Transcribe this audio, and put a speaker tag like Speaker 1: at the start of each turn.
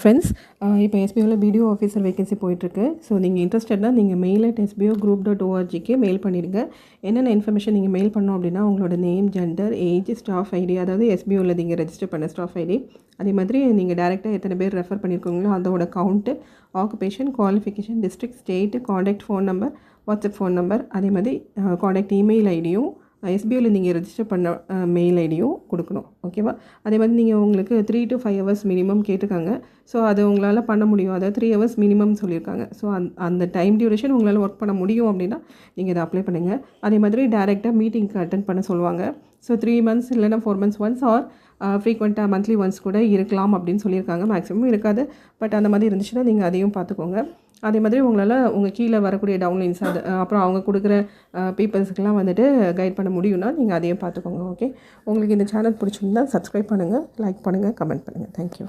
Speaker 1: Friends, இப்போ எஸ்பிஓவில் BDO officer vacancy போயிட்டுருக்கு. So நீங்கள் இன்ட்ரெஸ்டட்னா நீங்கள் mail@sbo.group.org மெயில் பண்ணிடுங்க. என்னென்ன இன்ஃபர்மேஷன் நீங்கள் மெயில் பண்ணோம் அப்படின்னா உங்களோட name, gender, age, staff ID, அதாவது எஸ்பிஓவில் நீங்கள் ரெஜிஸ்டர் பண்ண ஸ்டாஃப் ஐடி, அதே மாதிரி நீங்கள் டேரெக்டாக எத்தனை பேர் ரெஃபர் பண்ணியிருக்கீங்களோ அதோட count, occupation, qualification, district, state, contact phone number, WhatsApp phone number, அதே மாதிரி காண்டாக்ட் இமெயில் ஐடியும் எஸ்பிஓவில் நீங்கள் ரெஜிஸ்டர் பண்ண மெயில் ஐடியும் கொடுக்கணும். ஓகேவா? அதே மாதிரி நீங்கள் உங்களுக்கு 3 to 5 ஹவர்ஸ் மினிமம் கேட்டிருக்காங்க. ஸோ அது உங்களால் பண்ண முடியும். அதாவது 3 ஹவர்ஸ் மினிமம் சொல்லியிருக்காங்க. ஸோ அந்த டைம் டியூரேஷன் உங்களால் ஒர்க் பண்ண முடியும் அப்படின்னா நீங்கள் இதை அப்ளை பண்ணுங்கள். அதே மாதிரி டேரெக்டாக மீட்டிங்க்கு அட்டென்ட் பண்ண சொல்லுவாங்க. ஸோ 3 months இல்லைனா 4 months ஒன்ஸ் ஆர் ஃப்ரீக்வெண்ட்டாக மந்த்லி ஒன்ஸ் கூட இருக்கலாம் அப்படின்னு சொல்லியிருக்காங்க. மேக்ஸிமம் இருக்காது, பட் அந்த மாதிரி இருந்துச்சுன்னா நீங்கள் அதையும் பார்த்துக்கோங்க. அதே மாதிரி உங்களால் உங்கள் கீழே வரக்கூடிய டவுன்லைன்ஸ் அது அப்புறம் அவங்க கொடுக்குற பீப்புள்ஸுக்கெலாம் வந்துட்டு கைட் பண்ண முடியும்னா நீங்கள் அதையும் பார்த்துக்கோங்க. ஓகே, உங்களுக்கு இந்த சேனல் பிடிச்சிருந்தா சப்ஸ்கிரைப் பண்ணுங்கள், லைக் பண்ணுங்கள், கமெண்ட் பண்ணுங்கள். தேங்க்யூ.